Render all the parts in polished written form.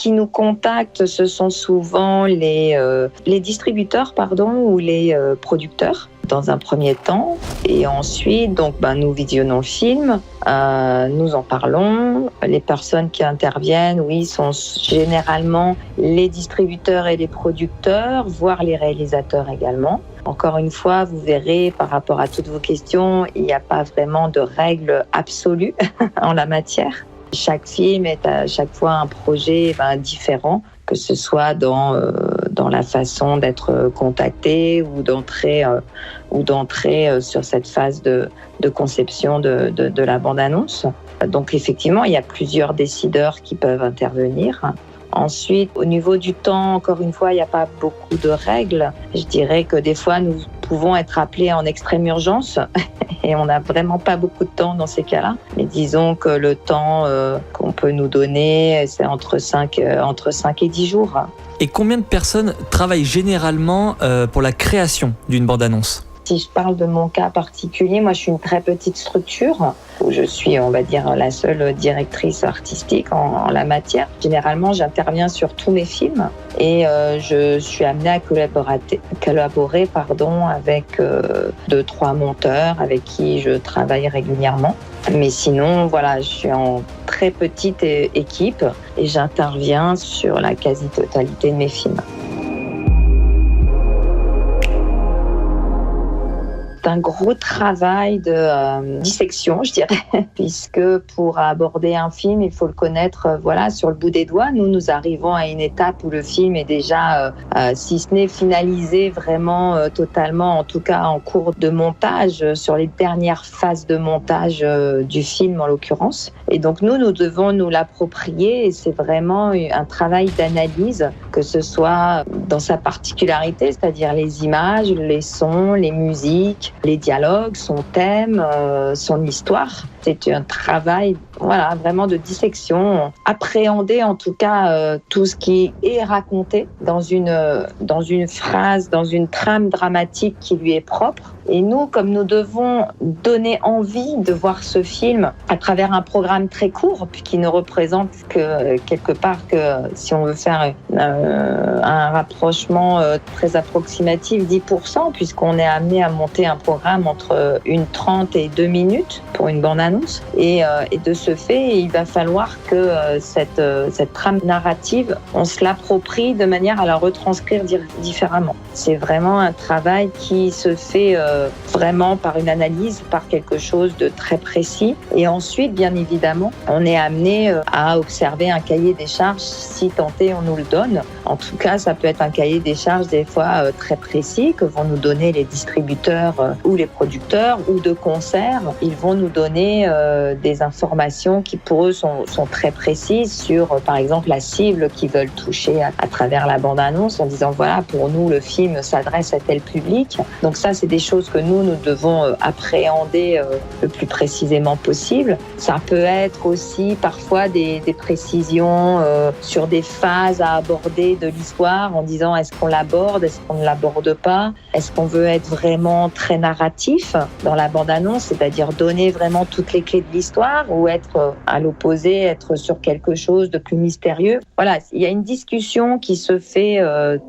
qui nous contactent, ce sont souvent les distributeurs, ou les producteurs dans un premier temps. Et ensuite, nous visionnons le film, nous en parlons. Les personnes qui interviennent, sont généralement les distributeurs et les producteurs, voire les réalisateurs également. Encore une fois, vous verrez, par rapport à toutes vos questions, il n'y a pas vraiment de règles absolues en la matière. Chaque film est à chaque fois un projet différent, que ce soit dans la façon d'être contacté ou d'entrer sur cette phase de conception de la bande-annonce. Donc effectivement, il y a plusieurs décideurs qui peuvent intervenir. Ensuite, au niveau du temps, encore une fois, il n'y a pas beaucoup de règles. Je dirais que des fois, nous pouvons être appelés en extrême urgence et on n'a vraiment pas beaucoup de temps dans ces cas-là. Mais disons que le temps qu'on peut nous donner, c'est entre 5 et 10 jours. Et combien de personnes travaillent généralement pour la création d'une bande-annonce ? Si je parle de mon cas particulier, moi je suis une très petite structure où je suis, on va dire, la seule directrice artistique en la matière. Généralement, j'interviens sur tous mes films et je suis amenée à collaborer avec 2-3 monteurs avec qui je travaille régulièrement. Mais sinon, je suis en très petite équipe et j'interviens sur la quasi-totalité de mes films. C'est un gros travail de dissection, je dirais, puisque pour aborder un film, il faut le connaître sur le bout des doigts. Nous arrivons à une étape où le film est déjà, si ce n'est finalisé vraiment totalement, en tout cas en cours de montage, sur les dernières phases de montage du film en l'occurrence. Et donc nous devons nous l'approprier et c'est vraiment un travail d'analyse, que ce soit dans sa particularité, c'est-à-dire les images, les sons, les musiques, les dialogues, son thème, son histoire. C'est un travail vraiment de dissection, appréhender en tout cas tout ce qui est raconté dans une phrase, dans une trame dramatique qui lui est propre. Et nous, comme nous devons donner envie de voir ce film à travers un programme très court, qui ne représente que quelque part que, si on veut faire un rapprochement très approximatif, 10%, puisqu'on est amené à monter un programme entre 1h30 et 2 minutes pour une bande-annonce. Et de ce fait, il va falloir que cette trame narrative, on se l'approprie de manière à la retranscrire différemment. C'est vraiment un travail qui se fait vraiment par une analyse, par quelque chose de très précis. Et ensuite, bien évidemment, on est amené à observer un cahier des charges, si tant est on nous le donne. En tout cas, ça peut être un cahier des charges des fois très précis que vont nous donner les distributeurs ou les producteurs ou de concert. Ils vont nous donner des informations qui pour eux sont très précises sur par exemple la cible qu'ils veulent toucher à travers la bande-annonce, en disant pour nous le film s'adresse à tel public. Donc ça, c'est des choses que nous devons appréhender le plus précisément possible. Ça peut être aussi parfois des précisions sur des phases à aborder de l'histoire, en disant est-ce qu'on l'aborde, est-ce qu'on ne l'aborde pas, est-ce qu'on veut être vraiment très narratif dans la bande-annonce, c'est-à-dire donner vraiment toutes les clés de l'histoire, ou être à l'opposé, être sur quelque chose de plus mystérieux. Il y a une discussion qui se fait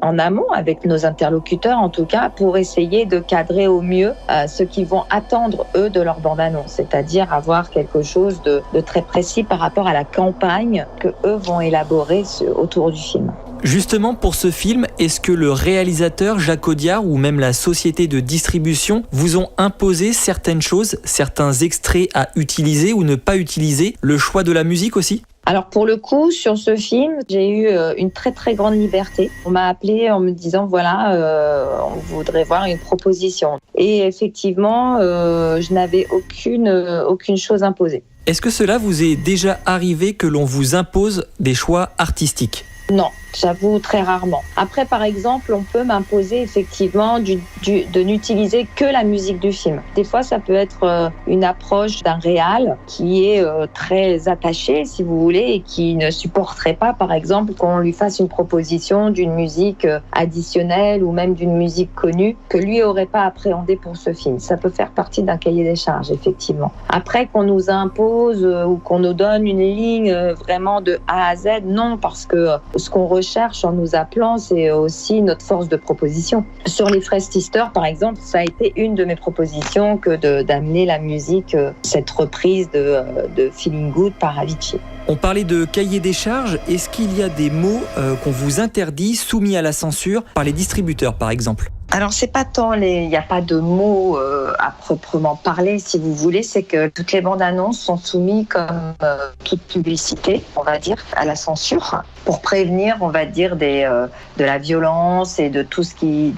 en amont avec nos interlocuteurs, en tout cas, pour essayer de cadrer au mieux ce qu'ils vont attendre, eux, de leur bande-annonce, c'est-à-dire avoir quelque chose de très précis par rapport à la campagne que eux vont élaborer autour du film. Justement, pour ce film, est-ce que le réalisateur Jacques Audiard ou même la société de distribution vous ont imposé certaines choses, certains extraits à utiliser ou ne pas utiliser, le choix de la musique aussi ? Alors pour le coup, sur ce film, j'ai eu une très très grande liberté. On m'a appelé en me disant on voudrait voir une proposition. Et effectivement, je n'avais aucune chose imposée. Est-ce que cela vous est déjà arrivé que l'on vous impose des choix artistiques ? Non, J'avoue très rarement. Après, par exemple, on peut m'imposer effectivement de n'utiliser que la musique du film. Des fois, ça peut être une approche d'un réal qui est très attaché, si vous voulez, et qui ne supporterait pas, par exemple, qu'on lui fasse une proposition d'une musique additionnelle ou même d'une musique connue que lui aurait pas appréhendée pour ce film. Ça peut faire partie d'un cahier des charges, effectivement. Après, qu'on nous impose ou qu'on nous donne une ligne vraiment de A à Z, non, parce que ce qu'on recherche en nous appelant, c'est aussi notre force de proposition. Sur les fraises Sister, par exemple, ça a été une de mes propositions que d'amener la musique, cette reprise de Feeling Good par Avicii. On parlait de cahier des charges. Est-ce qu'il y a des mots qu'on vous interdit, soumis à la censure par les distributeurs, par exemple ? Alors, c'est pas tant il n'y a pas de mots à proprement parler, si vous voulez, c'est que toutes les bandes annonces sont soumises comme toute publicité, on va dire, à la censure, pour prévenir, on va dire, de la violence et de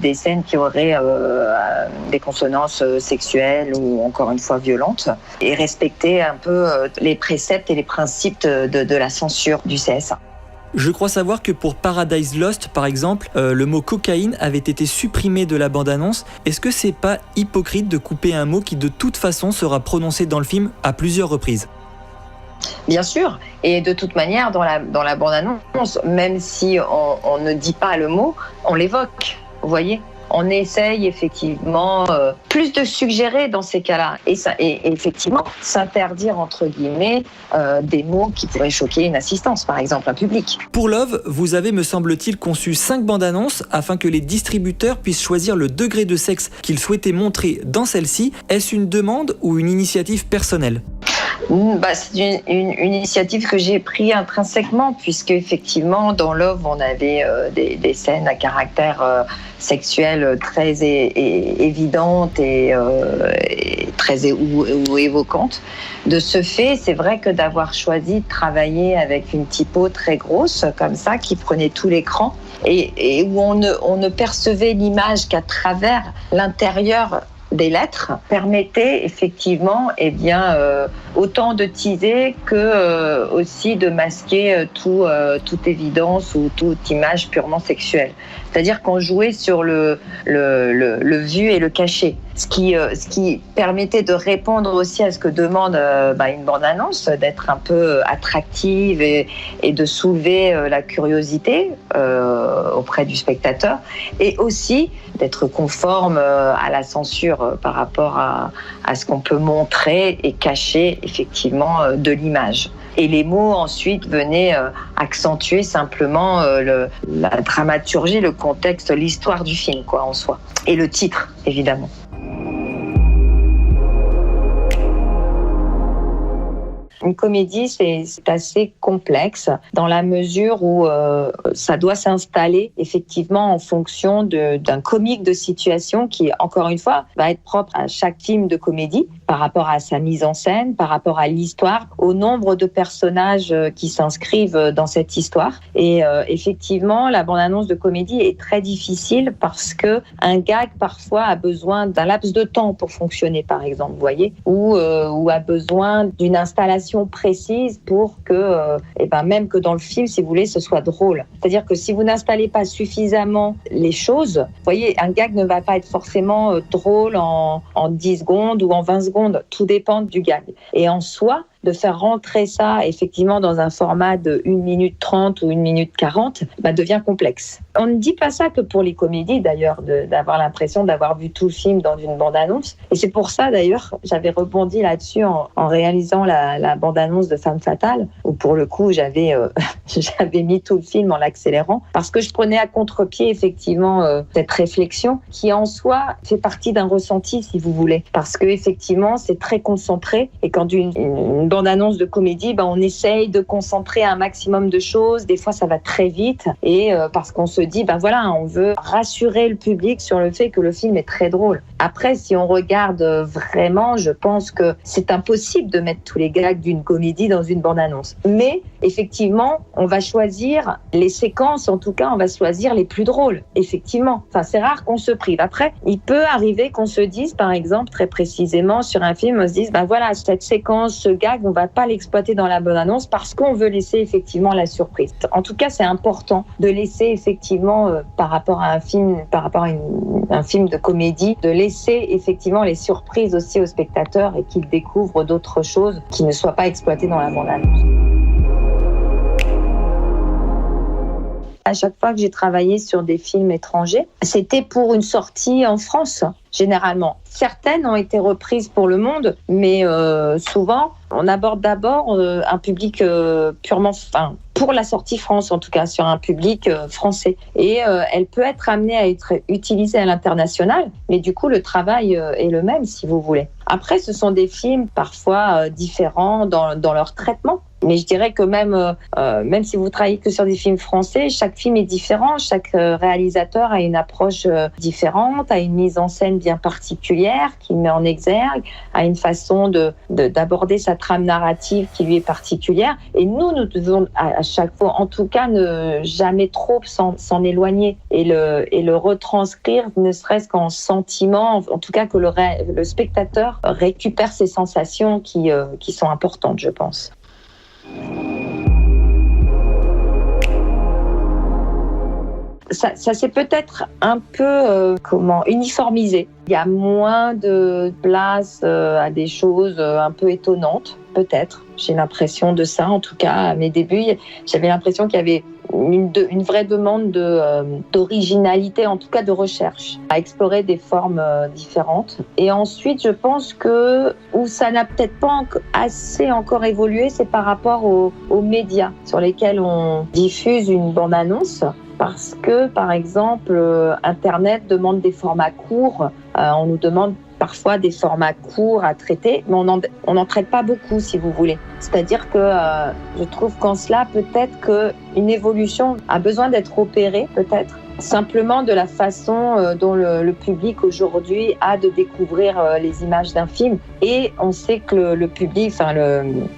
des scènes qui auraient des consonances sexuelles ou encore une fois violentes, et respecter un peu les préceptes et les principes de la censure du CSA. Je crois savoir que pour Paradise Lost, par exemple, le mot cocaïne avait été supprimé de la bande-annonce. Est-ce que c'est pas hypocrite de couper un mot qui de toute façon sera prononcé dans le film à plusieurs reprises ? Bien sûr, et de toute manière, dans la bande-annonce, même si on ne dit pas le mot, on l'évoque, vous voyez ? On essaye effectivement plus de suggérer dans ces cas-là et effectivement s'interdire entre guillemets des mots qui pourraient choquer une assistance, par exemple un public. Pour Love, vous avez, me semble-t-il, conçu 5 bandes annonces afin que les distributeurs puissent choisir le degré de sexe qu'ils souhaitaient montrer dans celle-ci. Est-ce une demande ou une initiative personnelle ? C'est une initiative que j'ai prise intrinsèquement, puisque effectivement dans Love on avait des scènes à caractère sexuel très évidentes et très évocantes. De ce fait, c'est vrai que d'avoir choisi de travailler avec une typo très grosse comme ça qui prenait tout l'écran et où on ne percevait l'image qu'à travers l'intérieur des lettres permettait effectivement autant de teaser que aussi de masquer toute évidence ou toute image purement sexuelle. C'est-à-dire qu'on jouait sur le vu et le caché. Ce qui permettait de répondre aussi à ce que demande une bande-annonce, d'être un peu attractive et de soulever la curiosité auprès du spectateur, et aussi d'être conforme à la censure par rapport à ce qu'on peut montrer et cacher effectivement de l'image. Et les mots ensuite venaient accentuer simplement la dramaturgie, le contexte, l'histoire du film en soi. Et le titre, évidemment. Une comédie, c'est assez complexe dans la mesure où ça doit s'installer effectivement en fonction d'un comique de situation qui, encore une fois, va être propre à chaque film de comédie par rapport à sa mise en scène, par rapport à l'histoire, au nombre de personnages qui s'inscrivent dans cette histoire. Et effectivement, la bande-annonce de comédie est très difficile parce que un gag parfois a besoin d'un laps de temps pour fonctionner, par exemple, vous voyez, ou a besoin d'une installation précise pour que, même que dans le film, si vous voulez, ce soit drôle. C'est-à-dire que si vous n'installez pas suffisamment les choses, vous voyez, un gag ne va pas être forcément drôle en 10 secondes ou en 20 secondes. Tout dépend du gag. Et en soi, de faire rentrer ça effectivement dans un format de 1 minute 30 ou 1 minute 40 devient complexe. On ne dit pas ça que pour les comédies d'ailleurs, d'avoir l'impression d'avoir vu tout le film dans une bande-annonce. Et c'est pour ça d'ailleurs, j'avais rebondi là-dessus en réalisant la bande-annonce de Femme Fatale, où pour le coup j'avais mis tout le film en l'accélérant, parce que je prenais à contre-pied effectivement cette réflexion qui en soi fait partie d'un ressenti, si vous voulez, parce que effectivement c'est très concentré, et quand une bande-annonce de comédie, on essaye de concentrer un maximum de choses. Des fois, ça va très vite, et parce qu'on se dit, on veut rassurer le public sur le fait que le film est très drôle. Après, si on regarde vraiment, je pense que c'est impossible de mettre tous les gags d'une comédie dans une bande-annonce. Mais effectivement, on va choisir les séquences, en tout cas, on va choisir les plus drôles, effectivement. Enfin, c'est rare qu'on se prive. Après, il peut arriver qu'on se dise, par exemple, très précisément sur un film, on se dise, cette séquence, ce gag, gag, on va pas l'exploiter dans la bande-annonce parce qu'on veut laisser effectivement la surprise. En tout cas, c'est important de laisser effectivement, par rapport à un film, un film de comédie, de laisser effectivement les surprises aussi aux spectateurs et qu'ils découvrent d'autres choses qui ne soient pas exploitées dans la bande-annonce. À chaque fois que j'ai travaillé sur des films étrangers, c'était pour une sortie en France, généralement. Certaines ont été reprises pour le monde, mais souvent, on aborde d'abord un public purement... pour la sortie France, en tout cas, sur un public français. Et elle peut être amenée à être utilisée à l'international, mais du coup, le travail est le même, si vous voulez. Après, ce sont des films parfois différents dans leur traitement. Mais je dirais que même si vous travaillez que sur des films français, chaque film est différent. Chaque réalisateur a une approche différente, a une mise en scène bien particulière qui met en exergue, a une façon d'aborder sa trame narrative qui lui est particulière. Et nous devons à chaque fois, en tout cas, ne jamais trop s'en éloigner et le retranscrire, ne serait-ce qu'en sentiment, en tout cas que le spectateur récupère ces sensations qui sont importantes, je pense. Ça s'est peut-être un peu uniformisé. Il y a moins de place à des choses un peu étonnantes, peut-être. J'ai l'impression de ça, en tout cas. À mes débuts, j'avais l'impression qu'il y avait une vraie demande d'originalité, en tout cas de recherche, à explorer des formes différentes. Et ensuite, je pense que où ça n'a peut-être pas assez encore évolué, c'est par rapport aux médias sur lesquels on diffuse une bande-annonce. Parce que, par exemple, Internet demande des formats courts. On nous demande parfois des formats courts à traiter, mais on n'en traite pas beaucoup, si vous voulez. C'est-à-dire que je trouve qu'en cela, peut-être qu'une évolution a besoin d'être opérée, peut-être, simplement de la façon dont le public aujourd'hui a de découvrir les images d'un film. Et on sait que le public,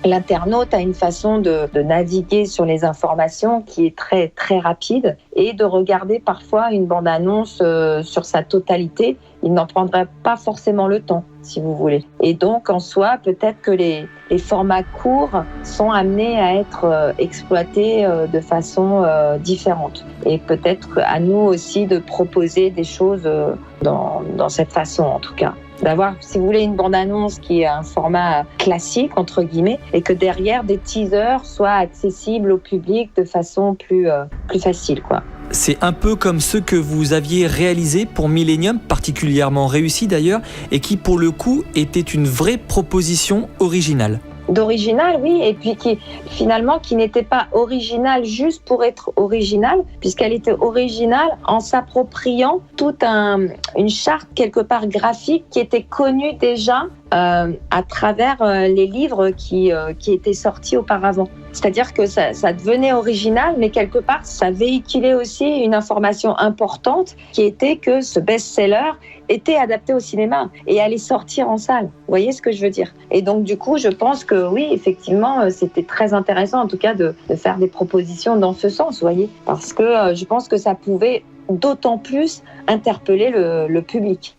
l'internaute a une façon de naviguer sur les informations qui est très, très rapide et de regarder parfois une bande-annonce sur sa totalité. Il n'en prendrait pas forcément le temps, si vous voulez. Et donc, en soi, peut-être que les formats courts sont amenés à être exploités de façon différente. Et peut-être à nous aussi de proposer des choses dans cette façon, en tout cas. D'avoir, si vous voulez, une bande-annonce qui est un format classique, entre guillemets, et que derrière, des teasers soient accessibles au public de façon plus facile, quoi. C'est un peu comme ceux que vous aviez réalisés pour Millennium, particulièrement réussis d'ailleurs, et qui pour le coup était une vraie proposition originale. D'original, oui, et puis qui n'était pas originale juste pour être originale, puisqu'elle était originale en s'appropriant toute une charte quelque part graphique qui était connue déjà à travers les livres qui étaient sortis auparavant. C'est-à-dire que ça devenait original, mais quelque part, ça véhiculait aussi une information importante qui était que ce best-seller était adapté au cinéma et allait sortir en salle. Vous voyez ce que je veux dire? Et donc, du coup, je pense que oui, effectivement, c'était très intéressant, en tout cas, de faire des propositions dans ce sens, vous voyez? Parce que je pense que ça pouvait d'autant plus interpeller le public.